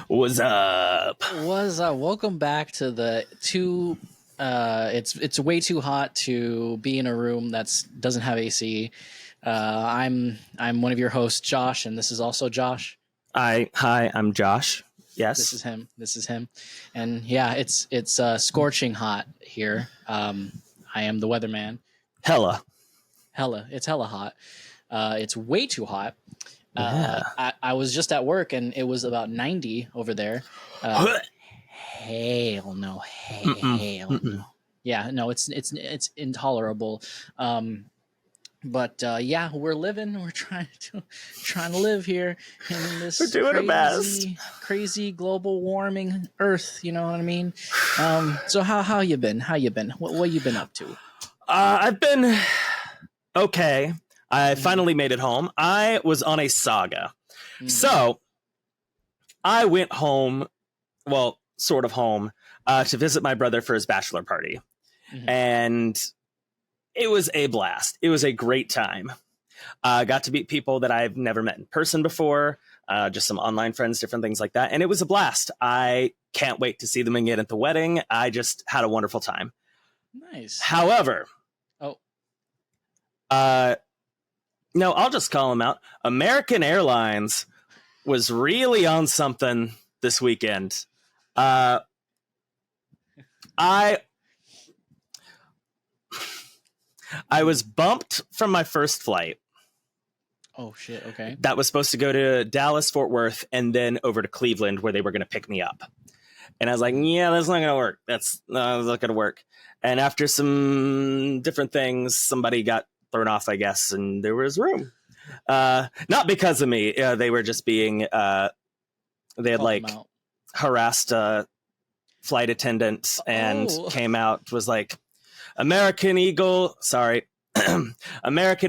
What's up? Welcome back to the two. It's way too hot to be in a room that doesn't have AC. I'm one of your hosts, Josh, and this is also Josh. Hi, I'm Josh. Yes, This is him, and yeah, it's scorching hot here. I am the weatherman. Hella. It's hella hot. It's way too hot. Yeah. I was just at work and it was about 90 over there. Hell no. Yeah, no, it's intolerable. But yeah, we're living. We're trying to live here in this We're doing our best. Crazy global warming Earth. You know what I mean? So how you been? How you been? What you been up to? I've been okay. I finally made it home. I was on a saga. So I went home, well, sort of home, to visit my brother for his bachelor party. And it was a blast. It was a great time. Got to meet people that I've never met in person before, just some online friends, different things like that. And it was a blast. I can't wait to see them again at the wedding. I just had a wonderful time. Nice. However, no, I'll just call them out. American Airlines was really on something this weekend. I was bumped from my first flight. Oh, shit. Okay. That was supposed to go to Dallas, Fort Worth, and then over to Cleveland where they were going to pick me up. And I was like, yeah, that's not going to work. That's not going to work. And after some different things, somebody got thrown off, I guess, and there was room. Not because of me. They were just being, they had harassed a flight attendant and came out, was like, American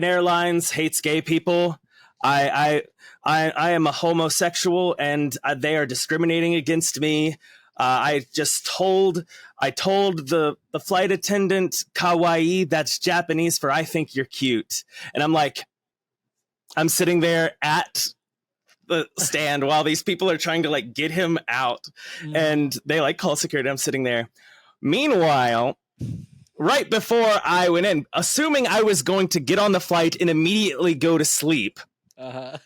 Airlines hates gay people. I am a homosexual and they are discriminating against me. I told the flight attendant kawaii, that's Japanese for I think you're cute. And I'm sitting there at the stand while these people are trying to get him out and they call security. I'm sitting there. Meanwhile, right before I went in, assuming I was going to get on the flight and immediately go to sleep, I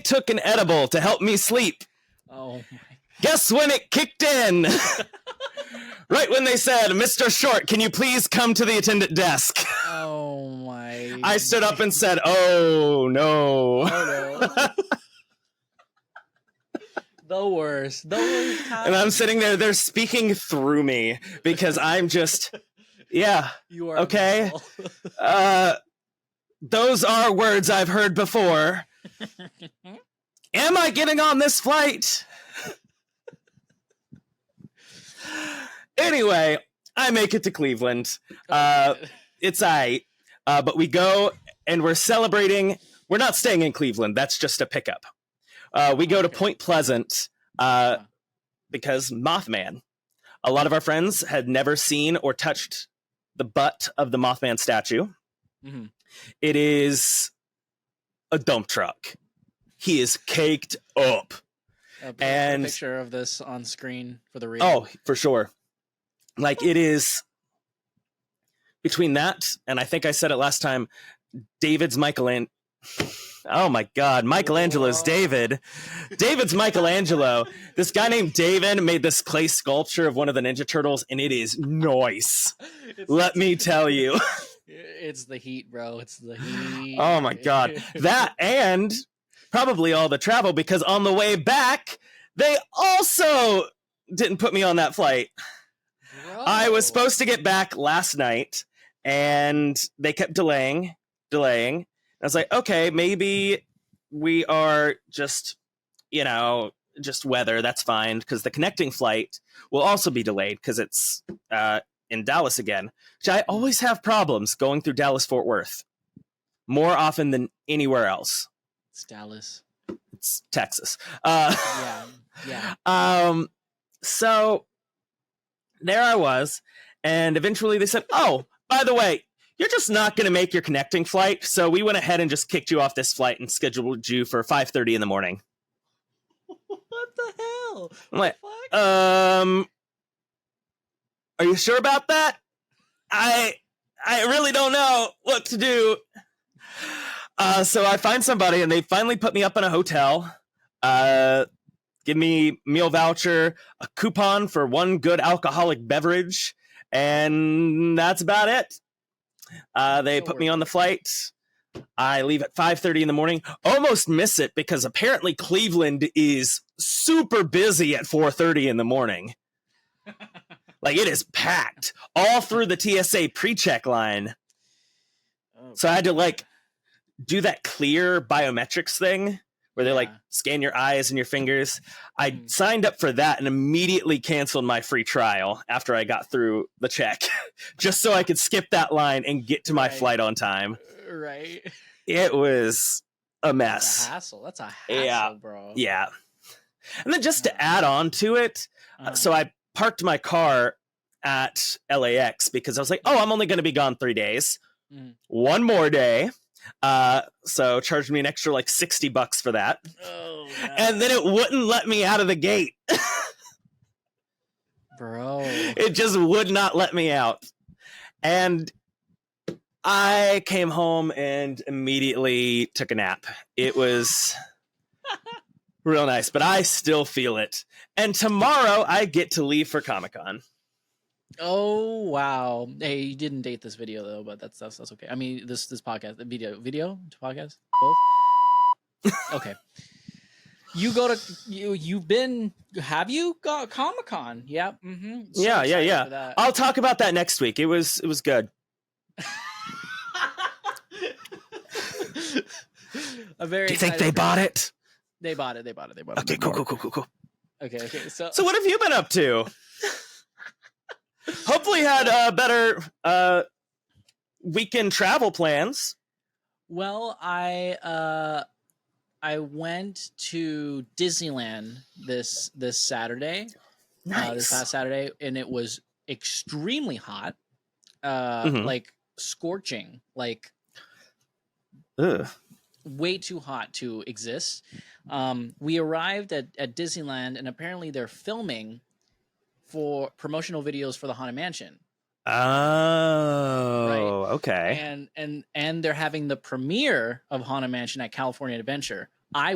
took an edible to help me sleep. Oh my. Guess when it kicked in? Right when they said, Mr. Short, can you please come to the attendant desk? Oh my. I stood up and said, oh no. Oh no. The worst time. And I'm sitting there, they're speaking through me because I'm just, yeah. You are okay. Those are words I've heard before. Am I getting on this flight? Anyway, I make it to Cleveland. It's but we go and we're celebrating. We're not staying in Cleveland. That's just a pickup. We go to Point Pleasant because Mothman. A lot of our friends had never seen or touched the butt of the Mothman statue. It is a dump truck. He is caked up. And a picture of this on screen for the reading. Oh, for sure. It is between that and I think I said it last time, David's Michelangelo. Oh my God, Michelangelo's David. David's Michelangelo. This guy named David made this clay sculpture of one of the Ninja Turtles, and it is nice. Let me tell you. It's the heat, bro. It's the heat. Oh my God. That and probably all the travel, because on the way back, they also didn't put me on that flight. Bro. I was supposed to get back last night, and they kept delaying. I was like, okay, maybe we are just weather. That's fine, because the connecting flight will also be delayed because it's in Dallas again, which I always have problems going through Dallas-Fort Worth more often than anywhere else. It's Dallas. It's Texas. Yeah. So there I was, and eventually they said, oh, by the way, you're just not going to make your connecting flight, so we went ahead and just kicked you off this flight and scheduled you for 5:30 in the morning. What the hell? I'm like, fuck? are you sure about that? I really don't know what to do. So I find somebody, and they finally put me up in a hotel. Give me meal voucher, a coupon for one good alcoholic beverage, and that's about it. They put me on the flight. I leave at 5:30 in the morning. Almost miss it because apparently Cleveland is super busy at 4:30 in the morning. Like, it is packed all through the TSA pre-check line. So I had to like do that clear biometrics thing where they like scan your eyes and your fingers. I signed up for that and immediately canceled my free trial after I got through the check, just so I could skip that line and get to my flight on time. Right. It was a mess. That's a hassle, bro. Yeah. And then just to add on to it, so I parked my car at LAX because I was like, oh, I'm only going to be gone 3 days. One more day. So charged me an extra like $60 for that. Oh, and then it wouldn't let me out of the gate. Bro. It just would not let me out. And I came home and immediately took a nap. It was real nice, but I still feel it. And tomorrow I get to leave for Comic-Con. Oh wow! Hey, you didn't date this video though, but that's okay. I mean, this podcast, the video podcast, both. Okay. You go to you've been. Have you got Comic-Con? Yep. Mm-hmm. So yeah. I'll talk about that next week. It was good. Do you think they bought it? They bought it. Okay, cool. Okay. So what have you been up to? Hopefully had better weekend travel plans. Well, I went to Disneyland this Saturday. Nice. This past Saturday, and it was extremely hot. Like scorching, like way too hot to exist. We arrived at Disneyland, and apparently they're filming for promotional videos for the Haunted Mansion. Oh, right. Okay. And they're having the premiere of Haunted Mansion at California Adventure. What?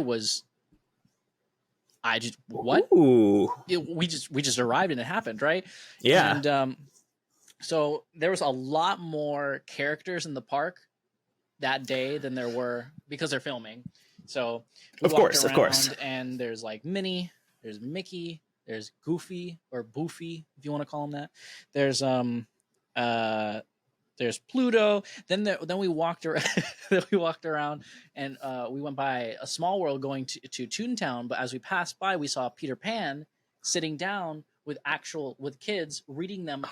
Ooh. We just arrived and it happened, right? Yeah. And so there was a lot more characters in the park that day than there were because they're filming. So of course. And there's like Minnie, there's Mickey, there's Goofy or Boofy, if you want to call him that. There's Pluto. Then we walked around. And we went by a Small World going to Toontown. But as we passed by, we saw Peter Pan sitting down with kids reading them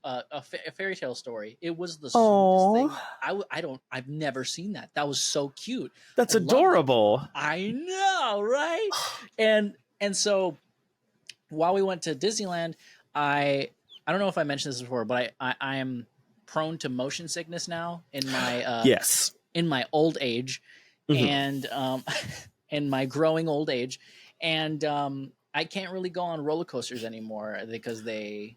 a fairy tale story. It was the sweetest thing. I've never seen that. That was so cute. That's adorable. I know, right? And so while we went to Disneyland, I don't know if I mentioned this before, but I am prone to motion sickness now in my in my old age, and in my growing old age, and I can't really go on roller coasters anymore because they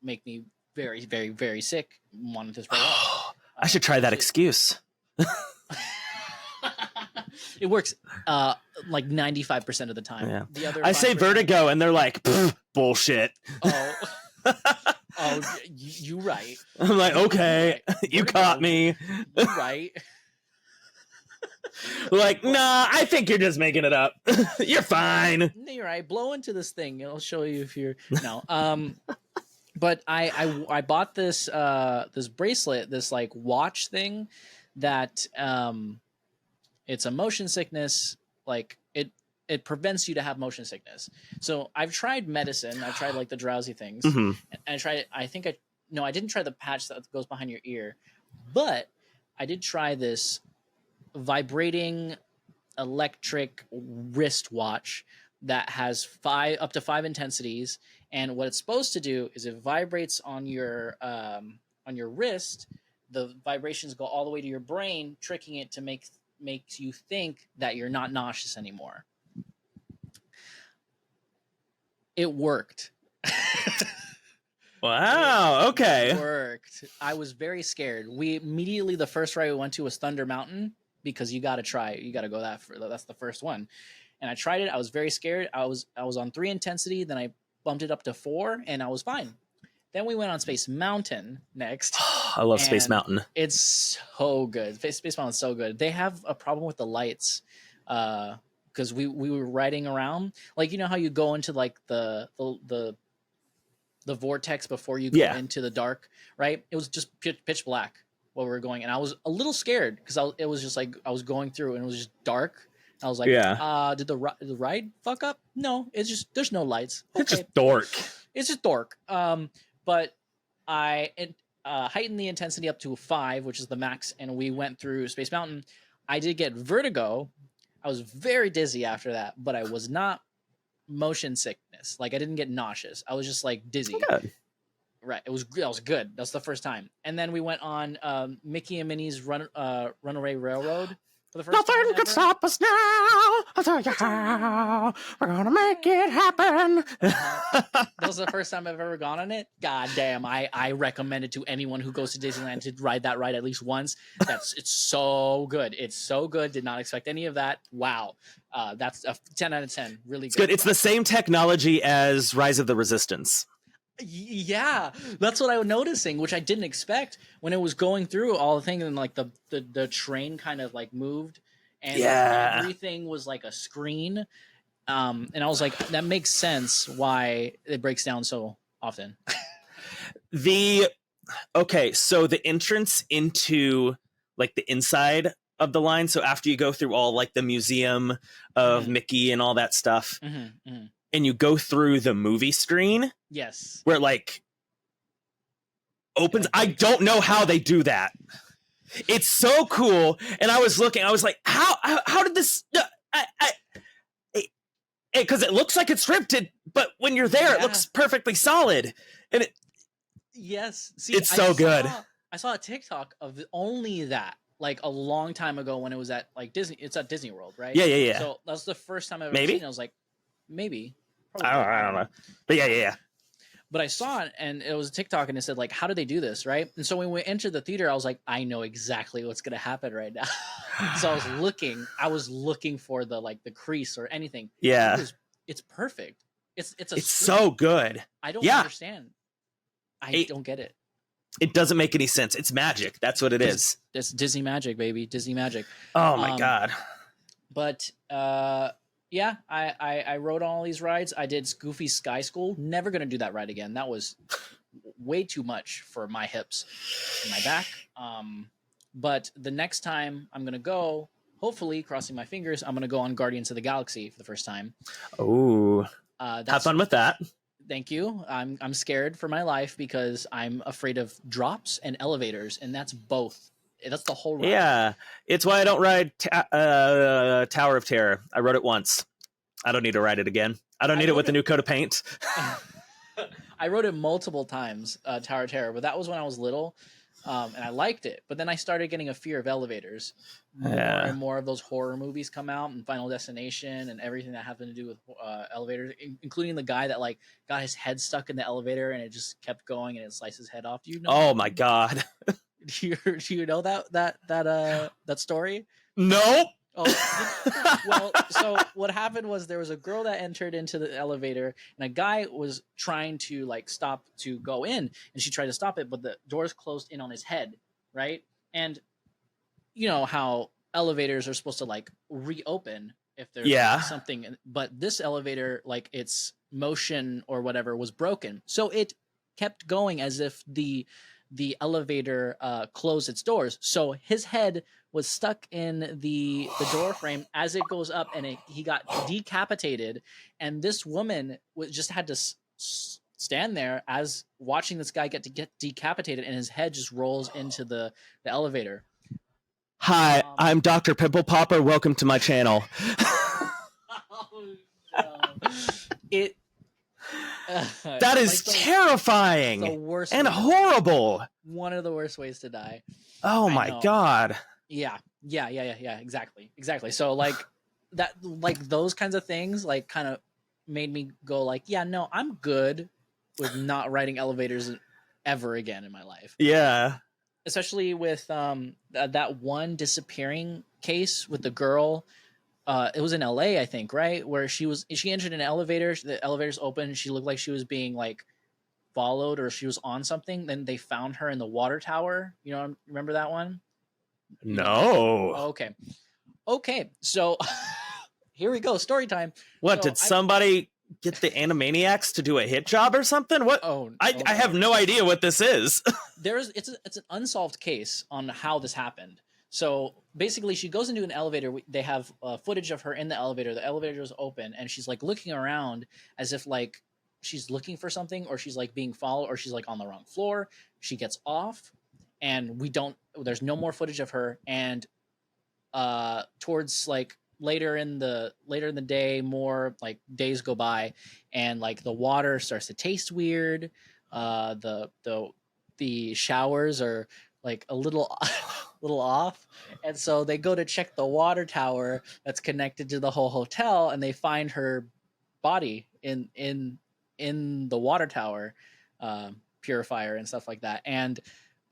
make me very, very, very sick. Wanted to throw up. I should try that excuse. It works like 95% of the time. Yeah. The other I say vertigo, and they're like, bullshit. Oh, you right. I'm like, okay, you caught me. You right. Like, nah, I think you're just making it up. You're fine. You're right. Blow into this thing. It'll show you if you're no. But I bought this this bracelet, this like watch thing that it's a motion sickness, like it prevents you to have motion sickness. So I've tried medicine. I've tried like the drowsy things. And I tried, I didn't try the patch that goes behind your ear, but I did try this vibrating electric wristwatch that has up to 5 intensities. And what it's supposed to do is it vibrates on your wrist. The vibrations go all the way to your brain, tricking it to makes you think that you're not nauseous anymore. It worked. Wow. Okay. It worked. I was very scared. We immediately, the first ride we went to was Thunder Mountain, because you got to try it. You got to go that's the first one. And I tried it. I was very scared. I was on 3 intensity. Then I bumped it up to 4 and I was fine. Then we went on Space Mountain next. I love Space Mountain. It's so good. Space Mountain's so good. They have a problem with the lights. Because we were riding around, like, you know how you go into like the vortex before you go into the dark, right? It was just pitch black while we were going, and I was a little scared because it was just like I was going through and it was just dark. I was like, did the ride fuck up? No, it's just there's no lights. Okay. It's just dork. It's just dork. But I heightened the intensity up to 5, which is the max, and we went through Space Mountain. I did get vertigo. I was very dizzy after that, but I was not motion sickness. Like, I didn't get nauseous. I was just like dizzy. Good. Right. That was good. That's the first time. And then we went on Mickey and Minnie's Runaway Railroad for the first time. Nothing can stop us now. I'll tell you how. We're gonna make it happen. That was the first time I've ever gone on it. God damn. I recommend it to anyone who goes to Disneyland to ride that ride at least once. It's so good. It's so good. Did not expect any of that. Wow. That's a 10 out of 10. Really good. It's good. It's the same technology as Rise of the Resistance. Yeah, that's what I was noticing, which I didn't expect when it was going through all the things, and like the train kind of like moved, and everything was like a screen. And I was like, that makes sense why it breaks down so often. So the entrance into like the inside of the line. So after you go through all like the museum of Mickey and all that stuff, and you go through the movie screen. Yes. Where it like opens. I don't know how they do that. It's so cool. And I was looking, I was like, how did this, because it looks like it's scripted, but when you're there, it looks perfectly solid. And it, yes. See, it's so good. I saw a TikTok of only that, like a long time ago when it was at like Disney. It's at Disney World, right? Yeah. So that's the first time I've ever seen it. I was like, maybe. I don't know. But yeah. But I saw it, and it was a TikTok, and it said, like, how do they do this, right? And so when we entered the theater, I was like, I know exactly what's going to happen right now. So I was looking for the crease or anything. Yeah. It's perfect. It's so good. I don't understand. I don't get it. It doesn't make any sense. It's magic. That's what it is. It's Disney magic, baby. Disney magic. Oh my God. But, yeah, I rode all these rides. I did Goofy Sky School. Never going to do that ride again. That was way too much for my hips and my back. But the next time I'm going to go, hopefully, crossing my fingers, I'm going to go on Guardians of the Galaxy for the first time. Oh, have fun with that. Thank you. I'm scared for my life because I'm afraid of drops and elevators, and that's both. That's the whole ride. Yeah, it's why I don't ride Tower of Terror. I rode it once. I don't need to ride it again. I don't need it with the new coat of paint. I rode it multiple times, Tower of Terror, but that was when I was little, and I liked it. But then I started getting a fear of elevators. More and more of those horror movies come out, and Final Destination, and everything that happened to do with elevators, including the guy that like got his head stuck in the elevator and it just kept going and it sliced his head off. Do you know? Oh my God. Do you know that story? Nope. Oh, well, so what happened was there was a girl that entered into the elevator, and a guy was trying to like stop to go in, and she tried to stop it, but the doors closed in on his head, right? And you know how elevators are supposed to like reopen if there's like, something, but this elevator, like its motion or whatever was broken, so it kept going as if the elevator closed its doors. So his head was stuck in the door frame as it goes up, and he got decapitated. And this woman just had to stand there as watching this guy get decapitated, and his head just rolls into the elevator. Hi, I'm Dr. Pimple Popper. Welcome to my channel. Oh, no. That is terrifying. The worst and horrible. One of the worst ways to die. Oh my God. Yeah. Exactly. So like that, like those kinds of things, like kind of made me go like, yeah, no, I'm good with not riding elevators ever again in my life. Yeah. Especially with that one disappearing case with the girl. It was in LA, I think, right? Where she entered an elevator, the elevator's open, she looked like she was being like followed or she was on something. Then they found her in the water tower. You know, remember that one? You don't. No. Oh, okay. So here we go, story time. What, So did somebody get the Animaniacs to do a hit job or something? What? I have no idea what this is. It's an unsolved case on how this happened. So basically, she goes into an elevator. They have footage of her in the elevator. The elevator is open, and she's like looking around as if like she's looking for something, or she's like being followed, or she's like on the wrong floor. She gets off, and we don't. There's no more footage of her. And towards like later in the day, more like days go by, and like the water starts to taste weird. The showers are like a little little off, and so they go to check the water tower that's connected to the whole hotel, and they find her body in the water tower purifier and stuff like that. And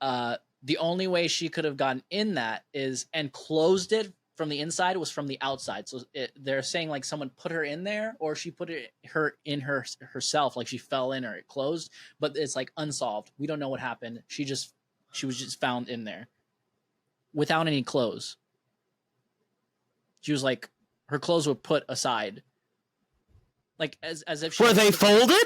the only way she could have gotten in that is and closed it from the inside was from the outside. So they're saying like someone put her in there, or she put her in herself, like she fell in or it closed, but it's like unsolved. We don't know what happened. She was just found in there without any clothes. She was like, her clothes were put aside, like as if she were they folded?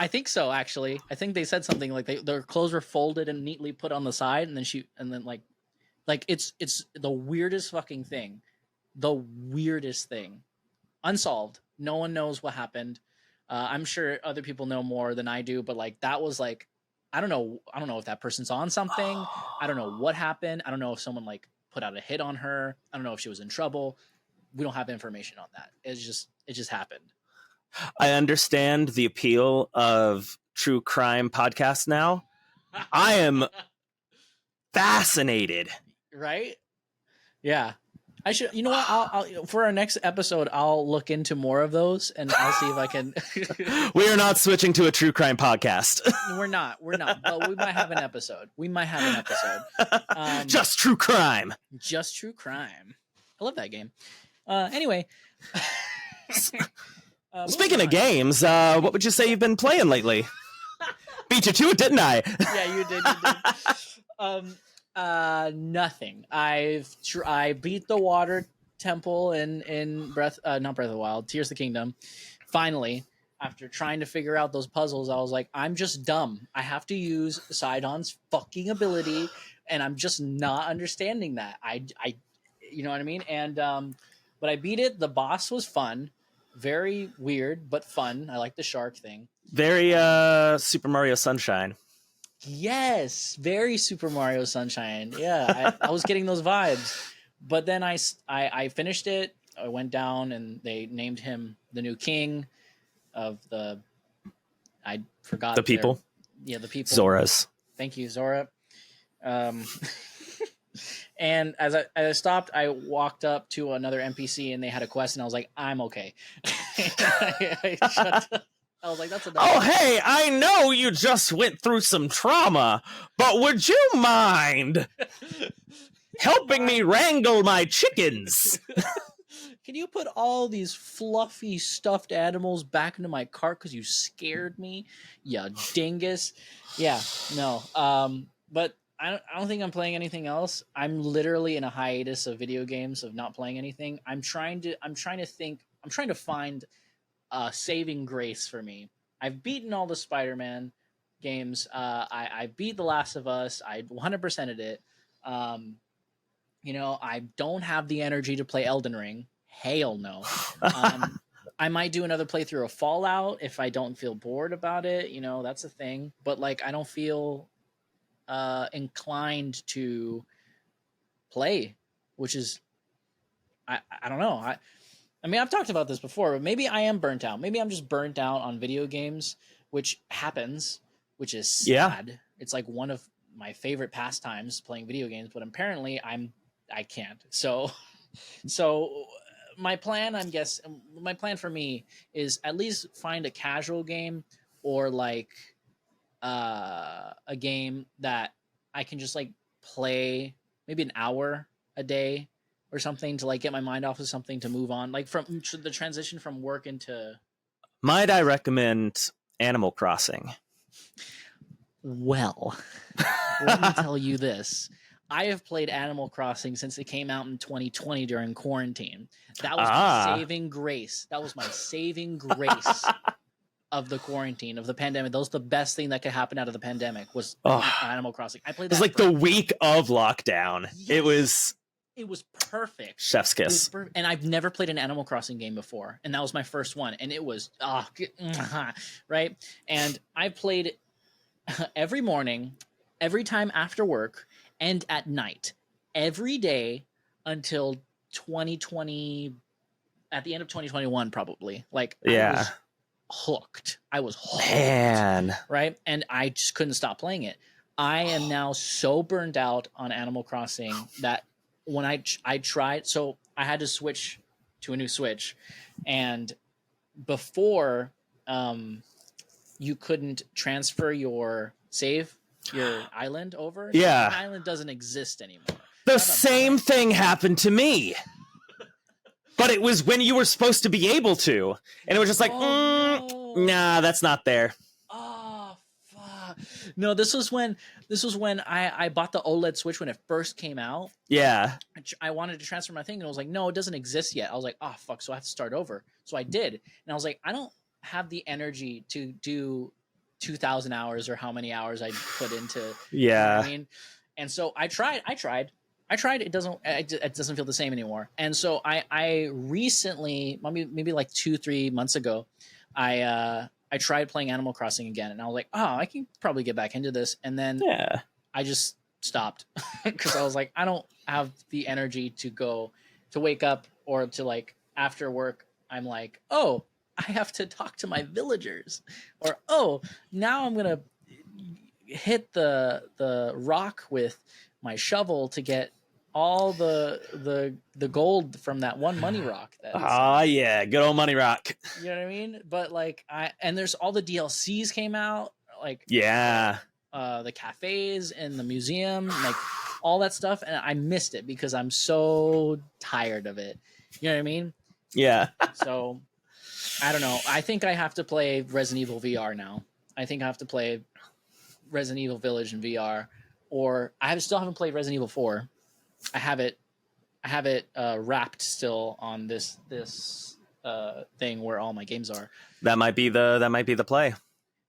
I think so, actually. I think they said something like their clothes were folded and neatly put on the side, and then like it's the weirdest fucking thing. The weirdest thing. Unsolved. No one knows what happened. I'm sure other people know more than I do, but like that was like I don't know if that person's on something. I don't know what happened. I don't know if someone like put out a hit on her. I don't know if she was in trouble. We don't have information on that. It just happened. I understand the appeal of true crime podcasts now. I am fascinated. Right? Yeah. I should, you know what? I'll for our next episode, I'll look into more of those and I'll see if I can. We are not switching to a true crime podcast. We're not, but we might have an episode. Just true crime. Just true crime. I love that game. Anyway. Speaking of games, what would you say you've been playing lately? Beat you to it, didn't I? Yeah, you did. Nothing. I beat the water temple in not Breath of the Wild, Tears of the Kingdom. Finally, after trying to figure out those puzzles, I was like, I'm just dumb. I have to use Sidon's fucking ability, and I'm just not understanding that. I you know what I mean? And but I beat it. The boss was fun. Very weird, but fun. I like the shark thing. Very Super Mario Sunshine. Yes, very Super Mario Sunshine. Yeah, I was getting those vibes. But then I finished it. I went down and they named him the new king of the. I forgot the people. The people. Zoras. Thank you, Zora. And as I stopped, I walked up to another NPC and they had a quest, and I was like, I'm okay. I was like, that's enough. Oh, hey, I know you just went through some trauma, but would you mind helping me wrangle my chickens? Can you put all these fluffy stuffed animals back into my cart because you scared me, you dingus? Yeah, no. But I don't think I'm playing anything else. I'm literally in a hiatus of video games, of not playing anything. I'm trying to find saving grace for me. I've beaten all the Spider-Man games. I beat The Last of Us. I 100%ed it. I don't have the energy to play Elden Ring. Hell no. I might do another playthrough of Fallout if I don't feel bored about it. That's a thing. But like, I don't feel inclined to play, which is I don't know. I mean, I've talked about this before, but maybe I am burnt out. Maybe I'm just burnt out on video games, which happens, which is sad. Yeah. It's like one of my favorite pastimes, playing video games, but apparently I can't. So my plan, my plan for me is at least find a casual game or like a game that I can just like play maybe an hour a day or something to like get my mind off of something to move on, like from the transition from work into. Might I recommend Animal Crossing? Well, let me tell you this. I have played Animal Crossing since it came out in 2020 during quarantine. That was my saving grace. That was my saving grace of the quarantine, of the pandemic. That was the best thing that could happen out of the pandemic was Animal Crossing. I played that. It was like the week of lockdown. Yes. It was perfect. Chef's kiss. And I've never played an Animal Crossing game before. And that was my first one. And it was, right? And I played every morning, every time after work, and at night, every day until 2020, at the end of 2021, probably. Like, I was hooked. Man. Right? And I just couldn't stop playing it. I am now so burned out on Animal Crossing that when I tried, so I had to switch to a new Switch, and before you couldn't transfer your island over. Yeah. So the island doesn't exist anymore. The same thing happened to me. But it was when you were supposed to be able to. And it was just like, nah, that's not there. Oh, fuck. No, this was when I bought the OLED Switch when it first came out. Yeah. I wanted to transfer my thing, and I was like, no, it doesn't exist yet. I was like, oh, fuck, so I have to start over. So I did. And I was like, I don't have the energy to do 2,000 hours or how many hours I put into. You know what I mean? And so I tried. It doesn't feel the same anymore. And so I recently, maybe like 2-3 months ago, I tried playing Animal Crossing again, and I was like, oh, I can probably get back into this. And then I just stopped because I was like, I don't have the energy to wake up or to like after work. I'm like, oh, I have to talk to my villagers, or oh, now I'm gonna hit the rock with my shovel to get all the gold from that one money rock. Yeah, good old money rock. You know what I mean? But like and there's all the DLCs came out, like the cafes and the museum, like all that stuff, and I missed it because I'm so tired of it. You know what I mean? Yeah. So I don't know. I think I have to play Resident Evil VR now. I think I have to play Resident Evil Village in VR, or still haven't played Resident Evil 4. I have it wrapped still on this thing where all my games are. That might be the play.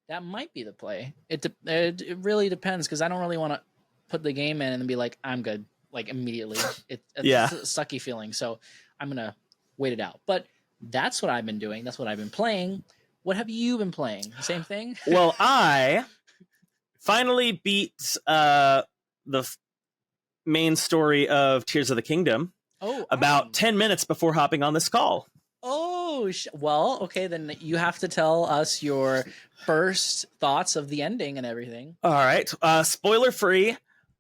That might be the play. It really depends, because I don't really want to put the game in and be like, I'm good, like immediately. It's a sucky feeling. So I'm gonna wait it out. But that's what I've been doing. That's what I've been playing. What have you been playing? Same thing? Well, I finally beat the main story of Tears of the Kingdom about 10 minutes before hopping on this call. Oh, well, okay, then you have to tell us your first thoughts of the ending and everything. All right. Spoiler free.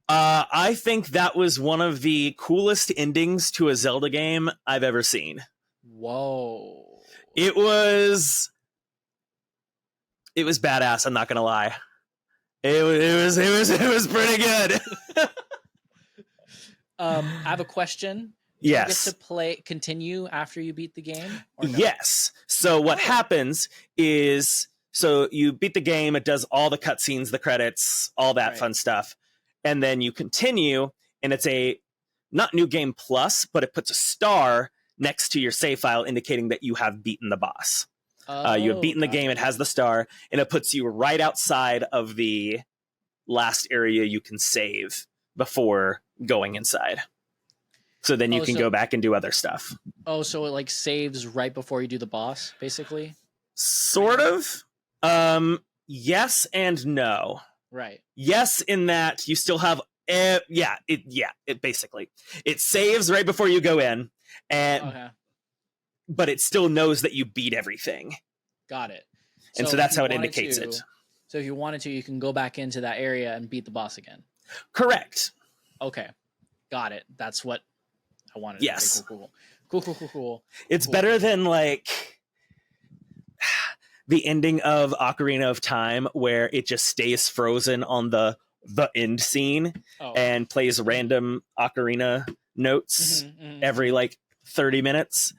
I think that was one of the coolest endings to a Zelda game I've ever seen. Whoa. It was badass, I'm not gonna lie. It was pretty good. I have a question. Yes. Do you get to continue after you beat the game? Or no? Yes. So what happens is, so you beat the game, it does all the cutscenes, the credits, all that fun stuff. And then you continue, and it's a not new game plus, but it puts a star next to your save file indicating that you have beaten the boss. You have beaten the game, it has the star, and it puts you right outside of the last area you can save before going inside. So then you can go back and do other stuff. Oh, so it like saves right before you do the boss, basically? Sort of. Yes and no. Right. Yes, in that you still have it basically. It saves right before you go in, and but it still knows that you beat everything. Got it. And so that's how it indicates it. So if you wanted to, you can go back into that area and beat the boss again. Correct. Okay. Got it. That's what I wanted. Yes. Okay, cool. Cool. It's Cool. better than like the ending of Ocarina of Time, where it just stays frozen on the end scene and plays random ocarina notes every like 30 minutes,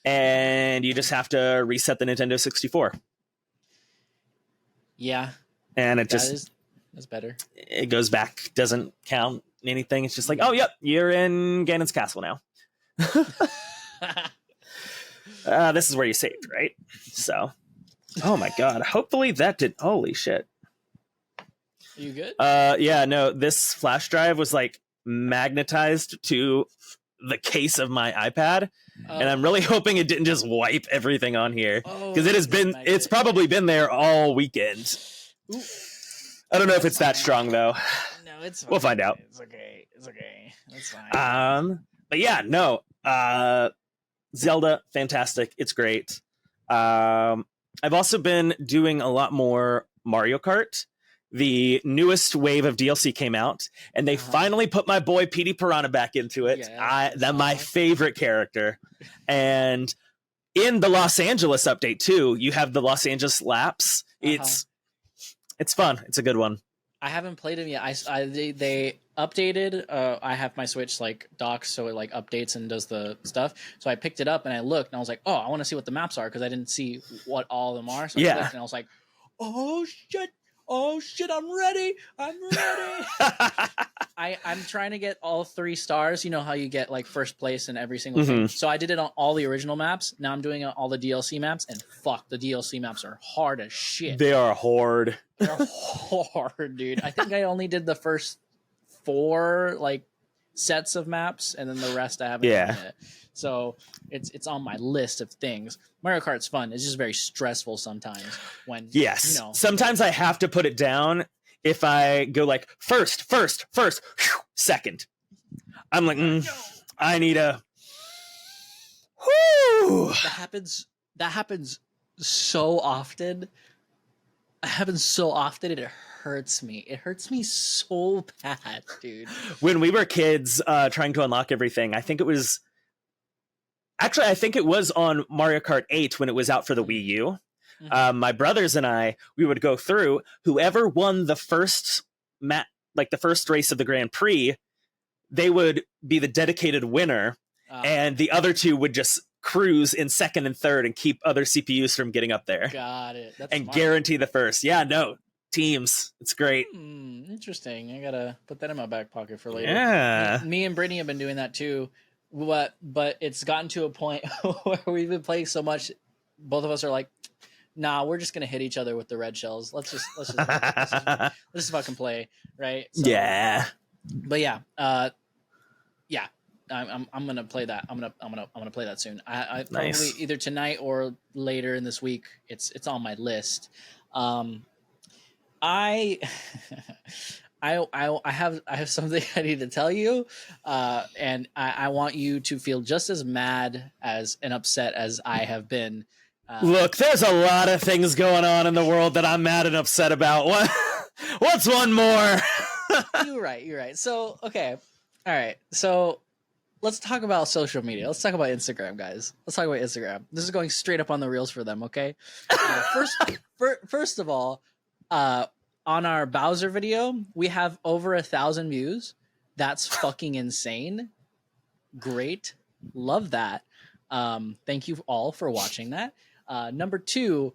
and you just have to reset the Nintendo 64. Yeah, and that's better. It goes back, doesn't count anything. It's just like, oh yep, you're in Ganon's castle now. This is where you saved, right? So, oh my god, hopefully that did. Holy shit. Are you good? Yeah, no, this flash drive was like magnetized to the case of my iPad, and I'm really hoping it didn't just wipe everything on here, because it's probably been there all weekend. Ooh. I don't know if it's that strong though. No, it's fine. We'll find out. It's okay. That's fine. But yeah, no. Zelda, fantastic. It's great. I've also been doing a lot more Mario Kart. The newest wave of DLC came out, and they finally put my boy Petey Piranha back into it. That's my favorite character. And in the Los Angeles update too, you have the Los Angeles laps. It's fun. It's a good one. I haven't played them yet. They updated. I have my Switch like docks, so it like updates and does the stuff. So I picked it up and I looked and I was like, oh, I want to see what the maps are, because I didn't see what all of them are. So I clicked and I was like, oh shit, I'm ready. I'm trying to get all 3 stars. You know how you get like first place in every single thing. So I did it on all the original maps. Now I'm doing all the DLC maps, and fuck, the DLC maps are hard as shit. They are hard. They're hard, dude. I think I only did the first 4 like sets of maps, and then the rest I haven't done yet. So it's on my list of things. Mario Kart's fun. It's just very stressful sometimes when sometimes I have to put it down if I go like first, second. I'm like, I need a. Whew. That happens so often. It hurts me. It hurts me so bad, dude. When we were kids trying to unlock everything, I think it was on Mario Kart 8 when it was out for the Wii U. My brothers and I, we would go through. Whoever won the first the first race of the Grand Prix, they would be the dedicated winner, and the other 2 would just cruise in second and third and keep other CPUs from getting up there. Got it. That's and smart. Guarantee the first. Yeah, no. Teams. It's great. Interesting. I gotta put that in my back pocket for later. Yeah. Me and Brittany have been doing that too. But it's gotten to a point where we've been playing so much, both of us are like, nah, we're just gonna hit each other with the red shells. Let's just fucking play, right? So, yeah. But yeah, I'm gonna play that. I'm gonna play that soon. I probably either tonight or later in this week. It's on my list. I have something I need to tell you, and I want you to feel just as mad and upset as I have been. Look, there's a lot of things going on in the world that I'm mad and upset about. What's one more? You're right. So, okay. All right. So let's talk about social media. Let's talk about Instagram, guys. Let's talk about Instagram. This is going straight up on the reels for them, okay? First of all, on our Bowser video, we have over 1,000 views. That's fucking insane. Great. Love that. Thank you all for watching that. Number 2,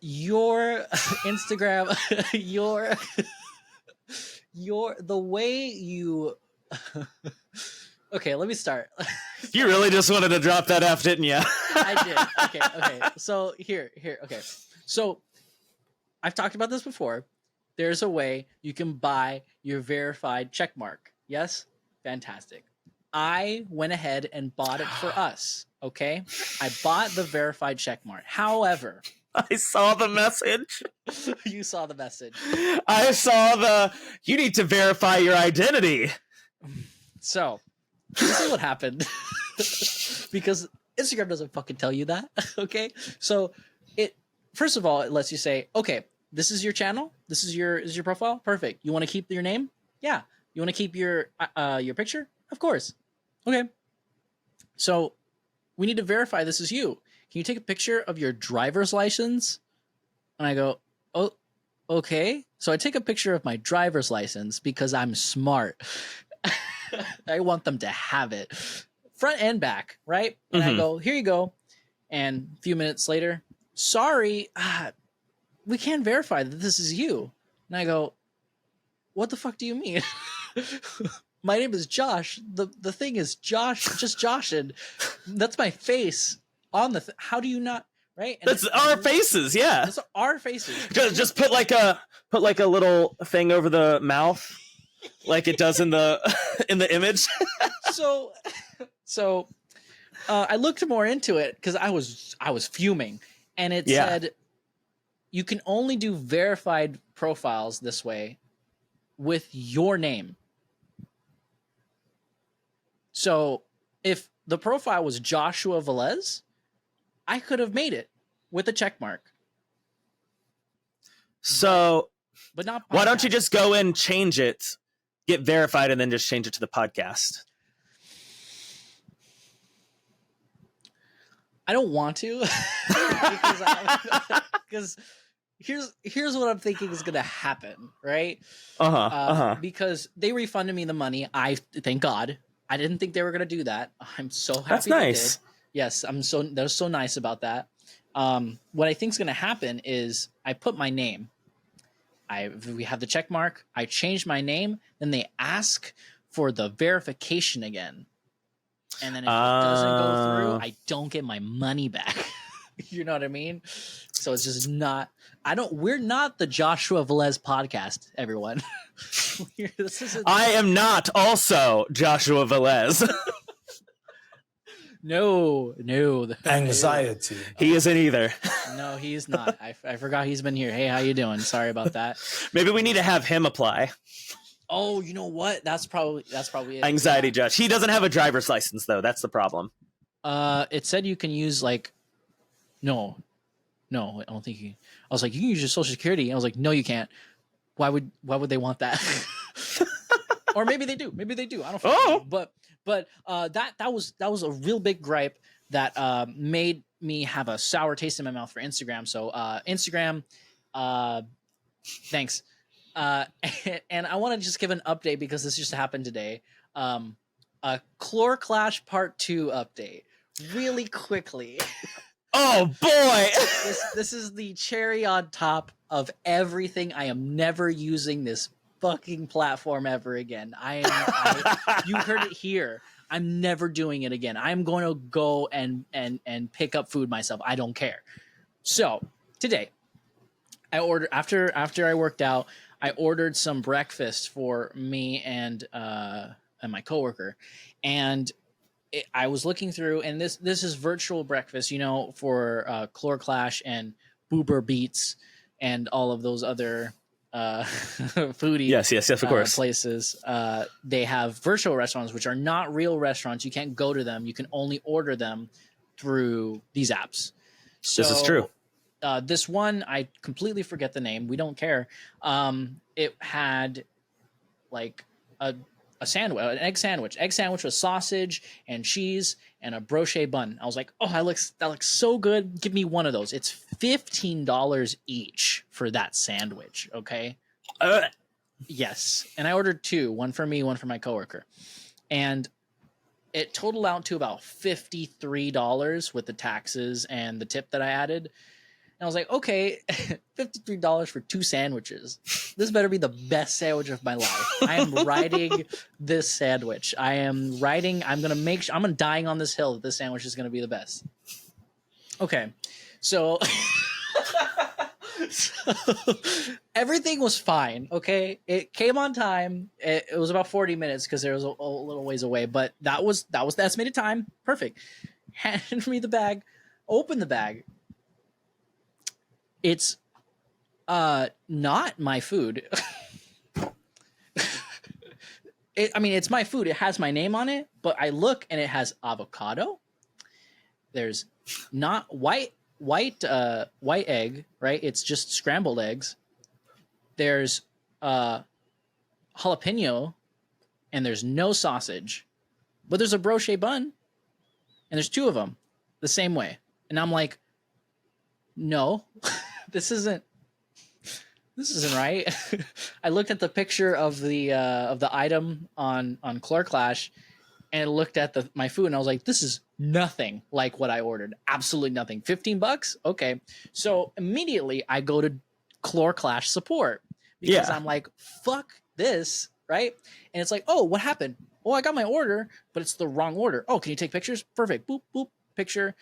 your Instagram, the way you. Okay, let me start. You really just wanted to drop that F, didn't you? I did. Okay. So here. Okay. So I've talked about this before. There's a way you can buy your verified check mark. Yes? Fantastic. I went ahead and bought it for us. Okay? I bought the verified check mark. However, I saw the message. You saw the message. I saw you need to verify your identity. So, this is what happened. Because Instagram doesn't fucking tell you that. Okay? So, first of all, it lets you say, okay, this is your channel. This is your profile. Perfect. You want to keep your name? Yeah. You want to keep your picture? Of course. Okay. So we need to verify this is you. Can you take a picture of your driver's license? And I go, oh, okay. So I take a picture of my driver's license because I'm smart. I want them to have it, front and back, right? And I go, here you go. And a few minutes later, sorry, we can't verify that this is you. And I go, what the fuck do you mean? My name is Josh. The thing is Josh, just Josh, and that's my face on the. How do you not? Right? And that's our faces, yeah. That's our faces. Just put like a little thing over the mouth, like it does in the in the image. So, I looked more into it because I was fuming, and it said you can only do verified profiles this way with your name. So if the profile was Joshua Velez, I could have made it with a check mark. So but not podcast. Why don't you just go and change it, get verified, and then just change it to the podcast? I don't want to because here's what I'm thinking is going to happen, right? Because they refunded me the money. I thank God. I didn't think they were going to do that. I'm so happy. That's nice. They did. Yes, they're so nice about that. What I think is going to happen is I put my name. We have the check mark. I change my name. Then they ask for the verification again. And then if it doesn't go through, I don't get my money back. You know what I mean? So it's just not. We're not the Joshua Velez podcast, everyone. I am not also Joshua Velez. No. Anxiety. He isn't either. No, he's not. I forgot he's been here. Hey, how you doing? Sorry about that. Maybe we need to have him apply. Oh, you know what? That's probably it. Anxiety Josh. He doesn't have a driver's license though. That's the problem. It said you can use like, no, I don't think you. I was like, you can use your social security. I was like, no, you can't. Why would they want that? Or maybe they do. I don't know. But that was a real big gripe that made me have a sour taste in my mouth for Instagram. So Instagram, thanks. And I want to just give an update because this just happened today. A Chlor Clash Part 2 update, really quickly. Oh boy! This is the cherry on top of everything. I am never using this fucking platform ever again. You heard it here. I'm never doing it again. I'm going to go and pick up food myself. I don't care. So today, I ordered after I worked out. I ordered some breakfast for me and my coworker, and I was looking through, and this is virtual breakfast, for Chlor Clash and Boober Beats and all of those other foodie yes, of course places. They have virtual restaurants, which are not real restaurants. You can't go to them. You can only order them through these apps. So, this is true. This one, I completely forget the name. We don't care. It had like a sandwich, an egg sandwich with sausage and cheese and a brochet bun. I was like, oh, that looks so good. Give me one of those. It's $15 each for that sandwich. Okay. Yes. And I ordered two, one for me, one for my coworker. And it totaled out to about $53 with the taxes and the tip that I added. And I was like, okay, $53 for two sandwiches. This better be the best sandwich of my life. I am riding this sandwich. I'm dying on this hill that this sandwich is going to be the best. Okay. So everything was fine. Okay. It came on time. It was about 40 minutes because there was a little ways away, but that was the estimated time. Perfect. Hand me the bag, open the bag. It's not my food. It's my food. It has my name on it, but I look and it has avocado. There's not white egg, right? It's just scrambled eggs. There's jalapeno, and there's no sausage, but there's a brochet bun, and there's two of them. the same way. And I'm like, no, this isn't right. I looked at the picture of the item on Chlor Clash, and looked at my food, and I was like, this is nothing like what I ordered. Absolutely nothing. $15? Okay. So immediately I go to Chlor Clash support because I'm like, fuck this, right? And it's like, oh, what happened? Oh, I got my order, but it's the wrong order. Oh, can you take pictures? Perfect. Boop, boop, picture.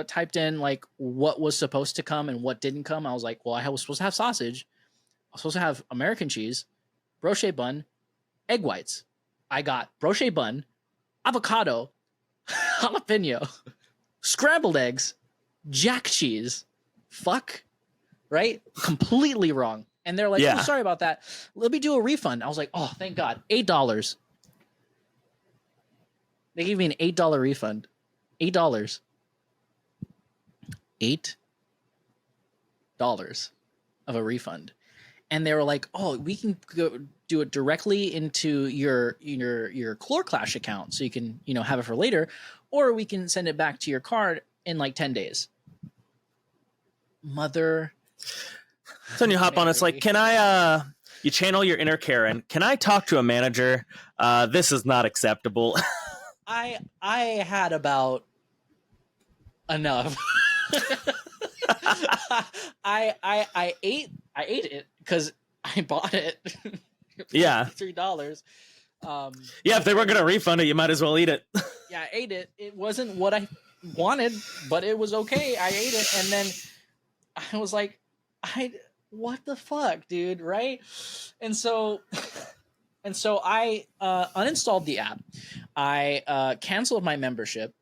Typed in like what was supposed to come and what didn't come. I was like, well, I was supposed to have sausage. I was supposed to have American cheese, brochet bun, egg whites. I got brochet bun, avocado, jalapeno, scrambled eggs, jack cheese. Fuck. Right? Completely wrong. And they're like, oh, sorry about that. Let me do a refund. I was like, oh, thank God. $8. They gave me an $8 refund. $8. $8 of a refund. And they were like, oh, we can go do it directly into your Chlor Clash account so you can, have it for later, or we can send it back to your card in like 10 days. Mother. So when you hop on, it's like, can I, you channel your inner Karen. Can I talk to a manager? This is not acceptable. I had about enough. I ate it because I bought it. Yeah. $3. Yeah, if they were gonna refund it, you might as well eat it. Yeah, I ate it. It wasn't what I wanted, but it was okay. I ate it, and then I was like, what the fuck, dude, right? And so I uninstalled the app. I canceled my membership,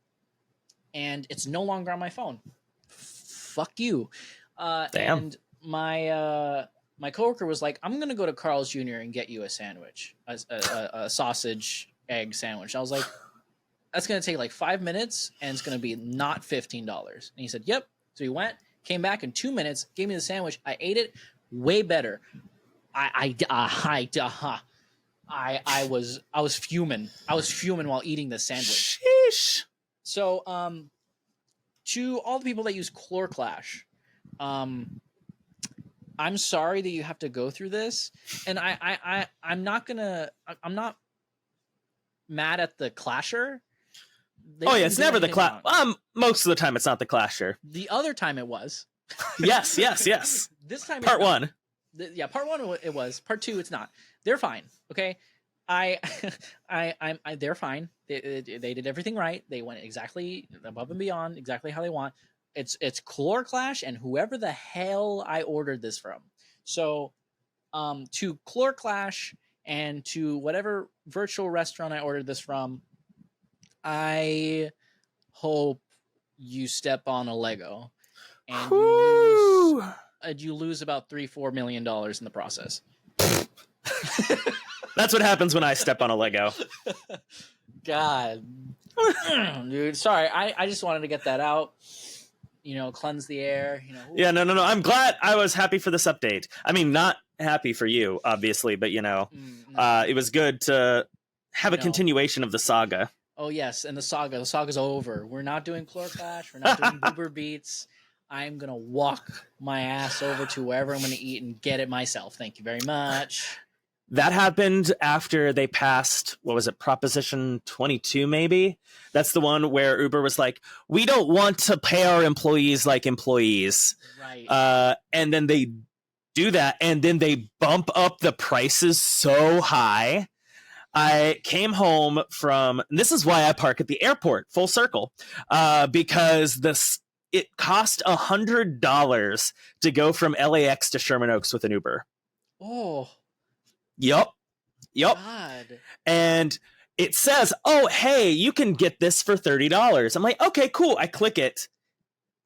and it's no longer on my phone. Fuck you. Damn. And my coworker was like, I'm gonna go to Carl's Jr. and get you a sandwich, a sausage egg sandwich. I was like, that's gonna take like 5 minutes, and it's gonna be not $15. And he said, yep. So he went, came back in 2 minutes, gave me the sandwich. I ate it, way better. I was fuming. I was fuming while eating this sandwich. Sheesh. So to all the people that use Chlor Clash, I'm sorry that you have to go through this, and I'm not mad at the Clasher. It's never the Clash. Most of the time, it's not the Clasher. The other time it was. Yes. This time, part one. Part one it was. Part two, it's not. They're fine. Okay, they're fine. They did everything right. They went exactly above and beyond, exactly how they want. It's Chlor Clash and whoever the hell I ordered this from. So, to Chlor Clash and to whatever virtual restaurant I ordered this from, I hope you step on a Lego and you lose about $3-4 million in the process. That's what happens when I step on a Lego. God, dude, sorry. I just wanted to get that out. Cleanse the air. Yeah, no. I'm glad. I was happy for this update. I mean, not happy for you, obviously, but it was good to have a continuation of the saga. Oh yes, and the saga's over. We're not doing Chlor Clash. We're not doing Uber Beats. I'm gonna walk my ass over to wherever I'm gonna eat and get it myself. Thank you very much. That happened after they passed, what was it, Proposition 22, maybe? That's the one where Uber was like, we don't want to pay our employees like employees. Right. And then they do that, and then they bump up the prices so high. I came home from, and this is why I park at the airport, full circle, because it cost $100 to go from LAX to Sherman Oaks with an Uber. Oh. Yep. God. And it says, oh, hey, you can get this for $30. I'm like, okay, cool. I click it.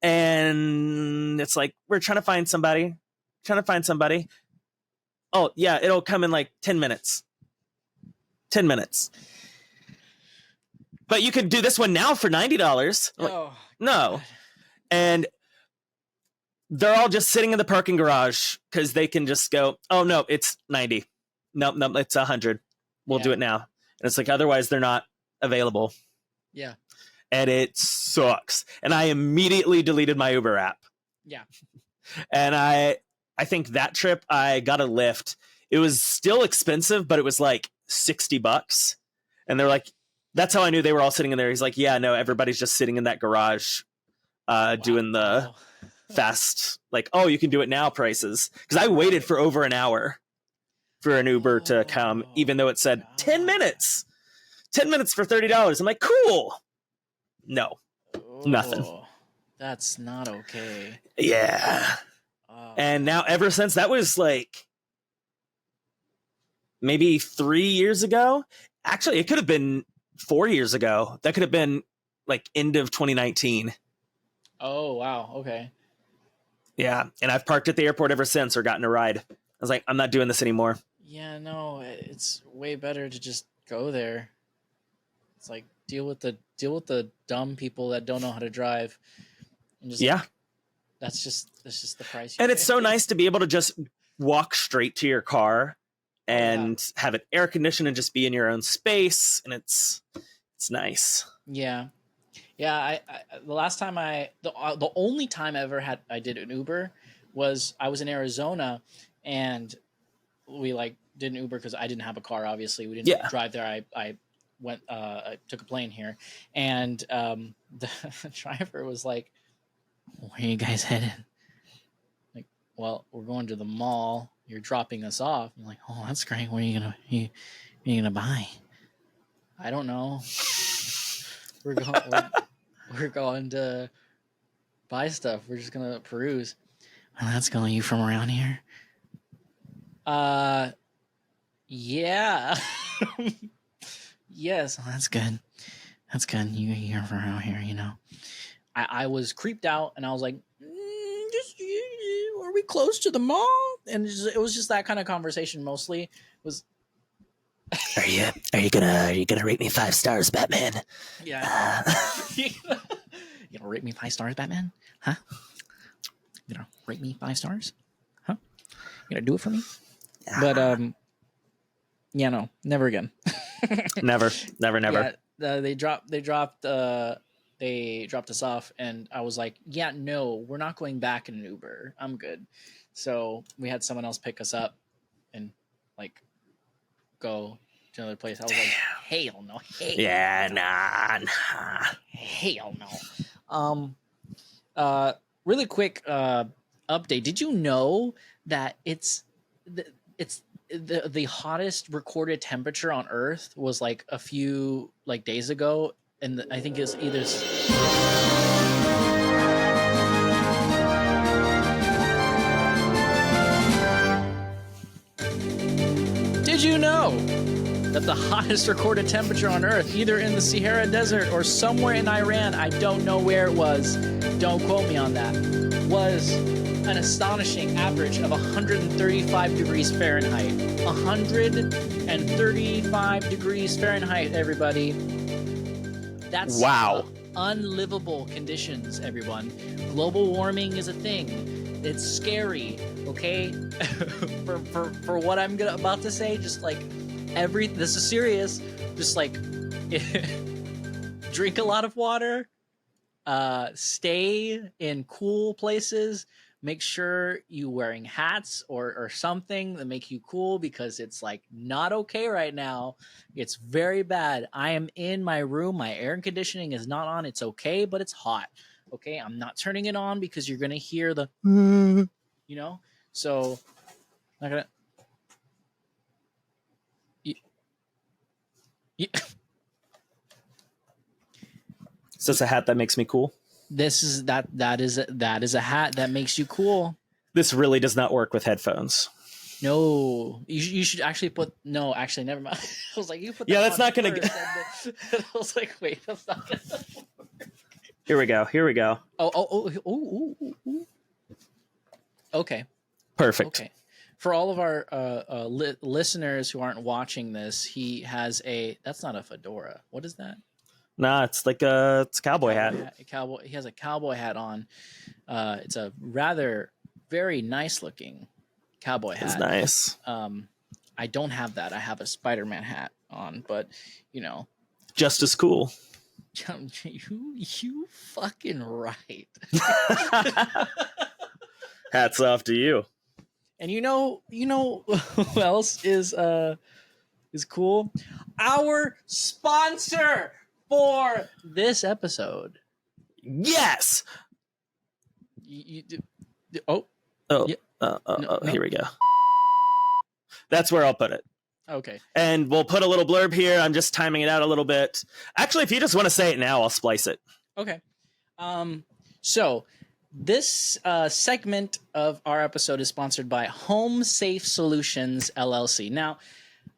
And it's like, we're trying to find somebody. Oh, yeah, it'll come in like 10 minutes. 10 minutes. But you could do this one now for $90. I'm like, no. And they're all just sitting in the parking garage because they can just go, oh, no, it's 90. Nope, it's 100. We'll do it now. And it's like, otherwise they're not available. Yeah. and it sucks. And I immediately deleted my Uber app. Yeah. And I think that trip I got a Lyft. It was still expensive, but it was like $60. And they're like, that's how I knew they were all sitting in there. He's like, yeah, no, everybody's just sitting in that garage doing the fast, like, oh, you can do it now prices. Because I waited for over an hour for an Uber to come, even though it said 10 minutes. 10 minutes for $30. I'm like, cool. No, nothing. That's not okay. Yeah. And now ever since, that was like maybe 3 years ago. Actually, it could have been 4 years ago. That could have been like end of 2019. Oh, wow. Okay. Yeah. And I've parked at the airport ever since or gotten a ride. I was like, I'm not doing this anymore. Yeah, no, it's way better to just go there. It's like deal with the dumb people that don't know how to drive. And just, yeah. That's just the price. And it's so nice to be able to just walk straight to your car and have it air conditioned and just be in your own space. And it's nice. Yeah. Yeah. I the last time the only time I ever I did an Uber was I was in Arizona, and we like did an Uber because I didn't have a car. Obviously, we didn't drive there. I went. I took a plane here, and the driver was like, "Where are you guys headed?" Like, well, we're going to the mall. You're dropping us off. I'm like, oh, that's great. What are you gonna buy? I don't know. We're going to buy stuff. We're just gonna peruse. Well, that's going. You from around here? Yeah. Yes, well, that's good. That's good. You're from around here, you know. I was creeped out, and I was like, are we close to the mall? And it was just that kind of conversation. Mostly was. Are you gonna rate me 5 stars, Batman? Yeah. You gonna rate me 5 stars, Batman? Huh? You gonna rate me 5 stars? Huh? You gonna do it for me? But yeah, no, never again. never. Yeah, they dropped us off, and I was like, yeah, no, we're not going back in an Uber. I'm good. So we had someone else pick us up and like go to another place. I was like, hell no. Hell no. Really quick update. Did you know that it's the hottest recorded temperature on Earth was like a few like days ago, and I think it's either. Did you know that the hottest recorded temperature on Earth, either in the Sahara Desert or somewhere in Iran, I don't know where it was, don't quote me on that, was an astonishing average of 135 degrees Fahrenheit. 135 degrees Fahrenheit, everybody. That's wow. Unlivable conditions, everyone. Global warming is a thing. It's scary, okay? for what I'm about to say, just like this is serious. Just like drink a lot of water, stay in cool places. Make sure you wearing hats or something that make you cool, because it's like not okay right now. It's very bad. I am in my room. My air conditioning is not on. It's okay, but it's hot. Okay, I'm not turning it on because you're gonna hear the, you know. So, I'm not gonna. Is this a hat that makes me cool? That is a hat that makes you cool. This really does not work with headphones. No, you should actually put. No, actually, never mind. I was like, you put. Yeah, that's not gonna. I was like, wait, that's not gonna. Work. Here we go. Oh. Okay. Perfect. Okay. For all of our listeners who aren't watching this, he has a. That's not a fedora. What is that? Nah, it's like it's a cowboy hat. He has a cowboy hat on. It's a rather very nice looking cowboy hat. It's nice. I don't have that. I have a Spider-Man hat on, but you know, just as cool. You fucking right. Hats off to you. And you know who else is cool? Our sponsor for this episode. Yes. Oh, Oh, yeah. No. Here we go. That's where I'll put it. Okay. And we'll put a little blurb here. I'm just timing it out a little bit. Actually, if you just want to say it now, I'll splice it. Okay. So this segment of our episode is sponsored by Home Safe Solutions LLC. Now,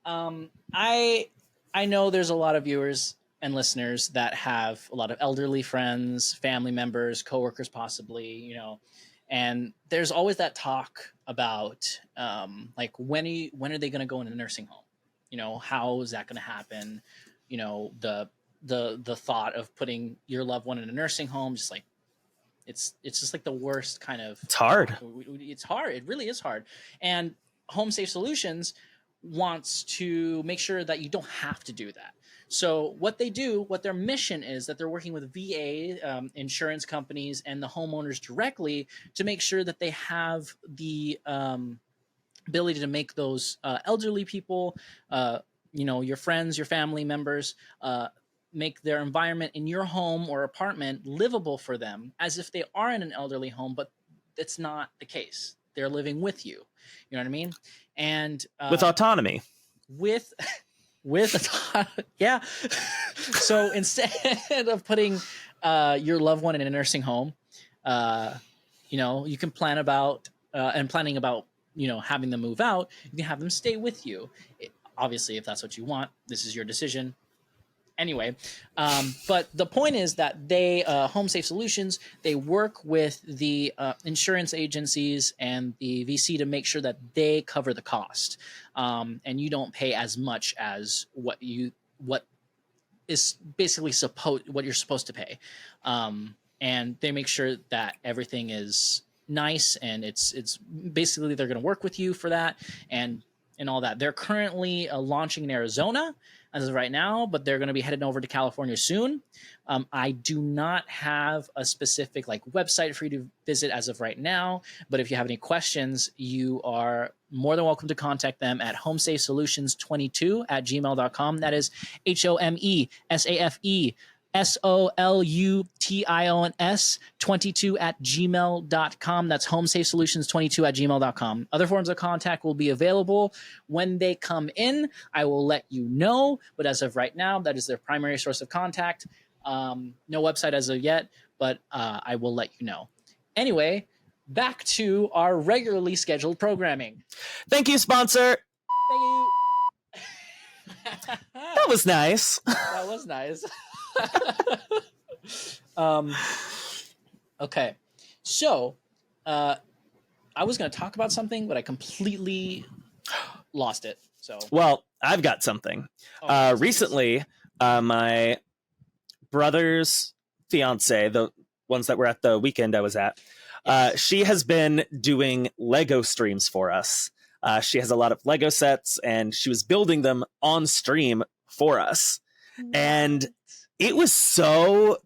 I know there's a lot of viewers and listeners that have a lot of elderly friends, family members, coworkers, possibly, you know, and there's always that talk about like when are they going to go in a nursing home? You know, how is that going to happen? You know, the thought of putting your loved one in a nursing home, just like it's just like the worst kind of. It's hard. It's hard. It really is hard. And Home Safe Solutions wants to make sure that you don't have to do that. So what their mission is that they're working with VA insurance companies and the homeowners directly to make sure that they have the ability to make those elderly people, you know, your friends, your family members, make their environment in your home or apartment livable for them as if they are in an elderly home, but it's not the case. They're living with you. You know what I mean? And with autonomy. With yeah. So instead of putting your loved one in a nursing home, you know, you can planning about, you know, having them move out. You can have them stay with you. Obviously, if that's what you want, this is your decision. Anyway, but the point is that they, Home Safe Solutions, they work with the insurance agencies and the VC to make sure that they cover the cost, and you don't pay as much as what is basically what you're supposed to pay, and they make sure that everything is nice, and it's basically they're going to work with you for that and all that. They're currently launching in Arizona as of right now, but they're going to be headed over to California soon. I do not have a specific like website for you to visit as of right now, but if you have any questions, you are more than welcome to contact them at homesafesolutions22@gmail.com. That is HOMESAFESOLUTIONS 22@gmail.com. That's homesafesolutions22@gmail.com. Other forms of contact will be available when they come in. I will let you know, but as of right now, that is their primary source of contact. No website as of yet, but I will let you know. Anyway, back to our regularly scheduled programming. Thank you, sponsor. Thank you. That was nice. That was nice. Okay, so I was going to talk about something, but I completely lost it. So, well, I've got something. Recently, my brother's fiance, the ones that were at the weekend I was at, she has been doing Lego streams for us. She has a lot of Lego sets, and she was building them on stream for us. What? And it was so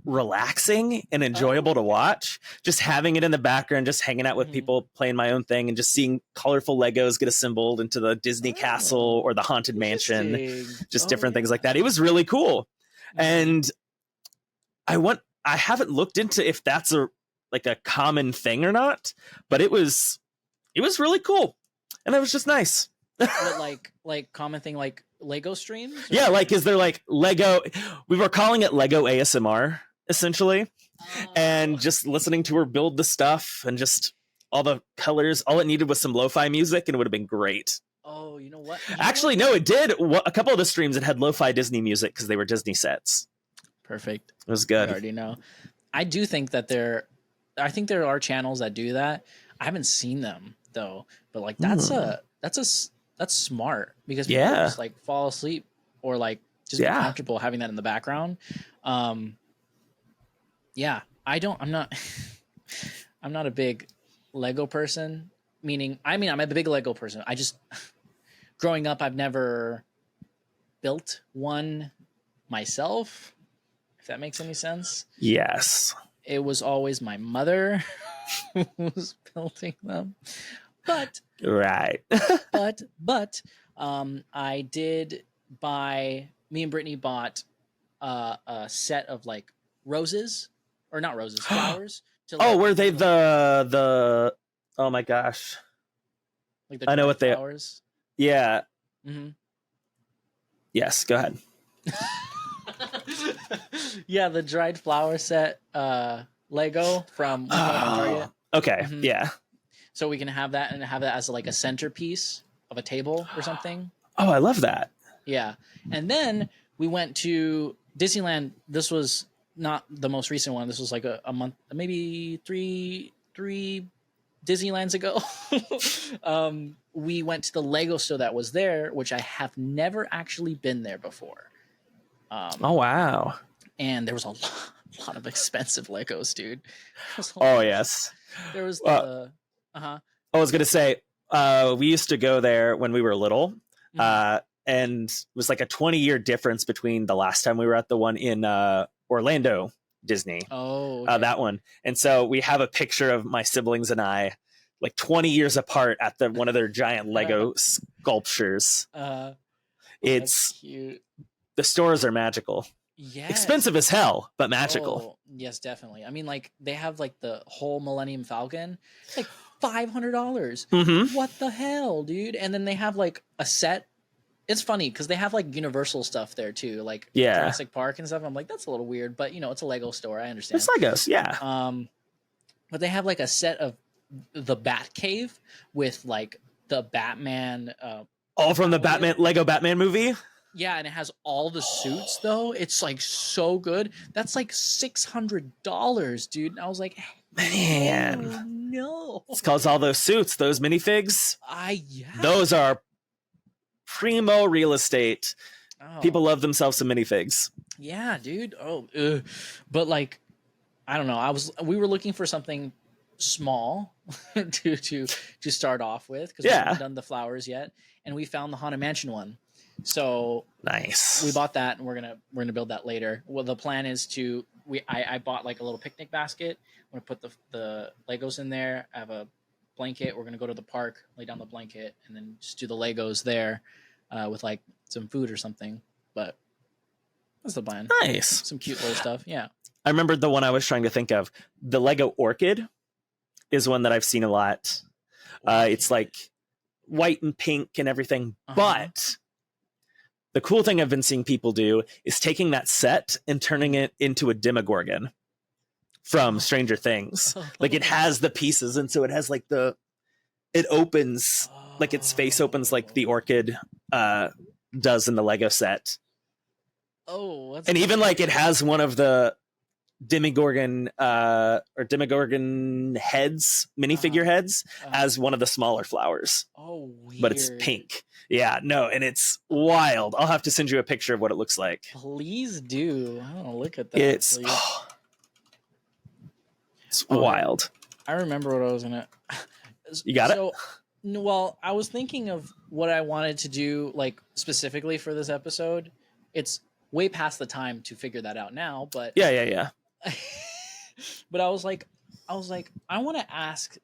relaxing and enjoyable to watch, just having it in the background, just hanging out with people, playing my own thing, and just seeing colorful Legos get assembled into the Disney castle or the Haunted Mansion, just different things like that. It was really cool. And I haven't looked into if that's a common thing or not, but it was really cool. And it was just nice. What, like common thing, like Lego streams? Or? Yeah, like, is there like Lego? We were calling it Lego ASMR, essentially. And just listening to her build the stuff and just all the colors. All it needed was some lo-fi music and it would have been great. Oh, you know what? Actually, no, it did. A couple of the streams, it had lo-fi Disney music because they were Disney sets. Perfect. It was good. I already know. I do think that there are channels that do that. I haven't seen them though, but like that's smart because people just like fall asleep or like just be comfortable having that in the background. I'm not I'm not a big Lego person, meaning I'm a big Lego person. I just growing up I've never built one myself. that makes any sense. Yes. It was always my mother who was building them. But Right. I did buy. Me and Brittany bought a set of like roses, or not roses, flowers. To Oh, like, were they the? Oh my gosh! like the I know what they. flowers? Yeah. Mm-hmm. Yes. Go ahead. Yeah, the dried flower set Lego from Target. Okay. Mhm. Yeah. So we can have that and have that as like a centerpiece of a table or something. Oh, I love that. Yeah. And then we went to Disneyland. This was not the most recent one. This was like a month, maybe three Disneylands ago. We went to the Lego store that was there, which I have never actually been there before. Oh wow. And there was a lot of expensive Legos, dude. Oh yes. There was the I was gonna say, we used to go there when we were little, and it was like a 20-year difference between the last time we were at the one in Orlando Disney. Oh, okay. That one. And so we have a picture of my siblings and I, like 20 years apart, at one of their giant Lego sculptures. It's cute. The stores are magical. Yeah, expensive as hell, but magical. Yes, definitely. I mean, like they have like the whole Millennium Falcon, like $500. Mm-hmm. What the hell, dude? And then they have like a set. It's funny because they have like Universal stuff there too, like Jurassic Park and stuff. I'm like, that's a little weird, but you know, it's a Lego store. I understand. It's Legos, yeah. But they have like a set of the Bat Cave with like the Batman. All from the Lego Batman movie. Yeah, and it has all the suits though. It's like so good. That's like $600, dude. And I was like, man, no. It's because all those suits, those minifigs. Yeah. Those are primo real estate. Oh. People love themselves some minifigs. Yeah, dude. But like, I don't know. We were looking for something small to start off with because we haven't done the flowers yet, and we found the Haunted Mansion one. So nice. We bought that, and we're gonna build that later. Well, the plan is I bought like a little picnic basket. I'm gonna put the Legos in there. I have a blanket. We're gonna go to the park, lay down the blanket, and then just do the Legos there, with like some food or something. But that's the plan. Nice. Some cute little stuff. Yeah. I remembered the one I was trying to think of. The Lego Orchid is one that I've seen a lot. It's like white and pink and everything, but the cool thing I've been seeing people do is taking that set and turning it into a Demogorgon from Stranger Things. Like it has the pieces, and so it has like it opens, like its face opens like the orchid does in the Lego set. And even like it has one of the Demogorgon or Demogorgon heads, minifigure heads, as one of the smaller flowers. Oh, weird. But it's pink. Yeah, no, and it's wild. I'll have to send you a picture of what it looks like. Please do. I want to look at that. It's wild. I remember what I was gonna. You got it? Well, I was thinking of what I wanted to do, like specifically for this episode. It's way past the time to figure that out now, but yeah. But I was like, I want to ask,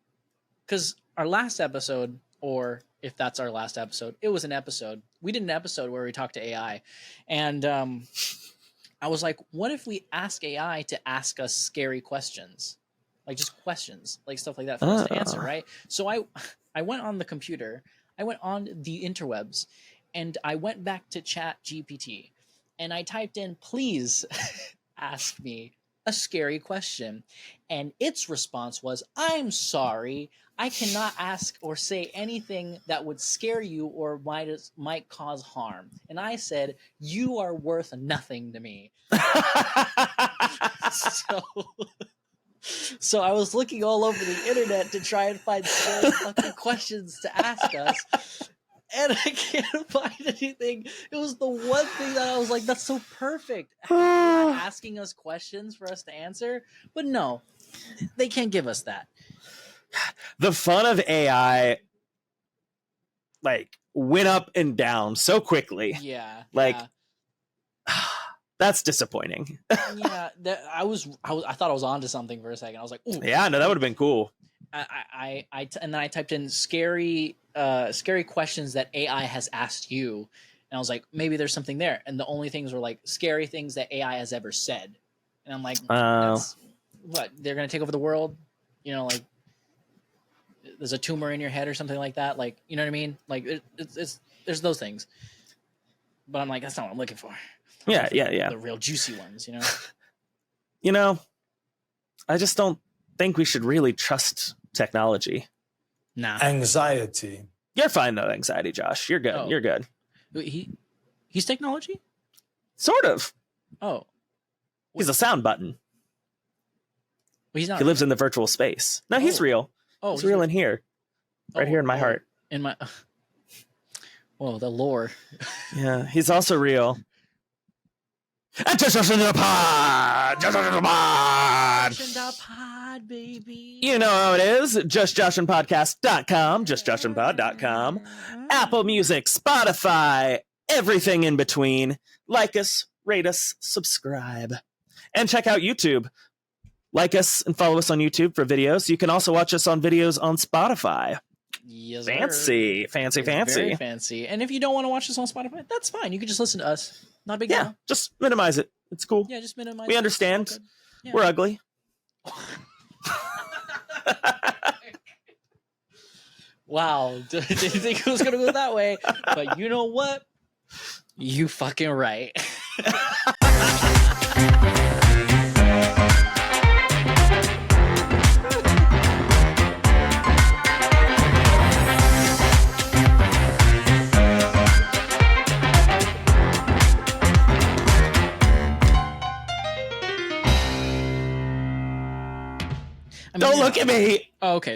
because our last episode, or if that's our last episode, it was an episode. We did an episode where we talked to AI, and I was like, what if we ask AI to ask us scary questions, like just questions, like stuff like that for us to answer, right? So I went on the computer, I went on the interwebs, and I went back to Chat GPT, and I typed in, please ask me a scary question. And its response was, I'm sorry, I cannot ask or say anything that would scare you or might cause harm. And I said, you are worth nothing to me. So I was looking all over the internet to try and find scary fucking questions to ask us. And I can't find anything. It was the one thing that I was like, that's so perfect. Asking us questions for us to answer. But no, they can't give us that. The fun of AI like went up and down so quickly. Yeah. Like That's disappointing. Yeah, I thought I was onto something for a second. I was like, ooh. Yeah, no, that would have been cool. And then I typed in scary questions that AI has asked you, and I was like, maybe there's something there. And the only things were like scary things that AI has ever said, and I'm like, that's what, they're gonna take over the world? You know, like there's a tumor in your head or something like that. Like, you know what I mean? Like it's there's those things, but I'm like, that's not what I'm looking for. Yeah. The real juicy ones, you know. You know, I just don't think we should really trust technology. Nah. Anxiety. You're fine though, anxiety, Josh. You're good. Oh. You're good. He's technology? Sort of. Oh. He's a sound button. Well, he's not. He lives in the virtual space. No, he's real. Oh, he's real in here. Right here in my heart. In my Whoa, the lore. Yeah, he's also real. And just listen to the pod! Just listen to the pod! Listen to the pod, baby. You know how it is. JustJoshinPodcast.com, JustJoshinPod.com, Apple Music, Spotify, everything in between. Like us, rate us, subscribe. And check out YouTube. Like us and follow us on YouTube for videos. You can also watch us on videos on Spotify. Yes, Fancy. Very fancy. And if you don't want to watch this on Spotify, that's fine. You can just listen to us. Not a big deal. Just minimize it. It's cool. Yeah, just minimize. We understand. Yeah. We're ugly. Wow. Didn't think it was going to go that way. But you know what? You fucking right. Don't look at me. Oh, okay.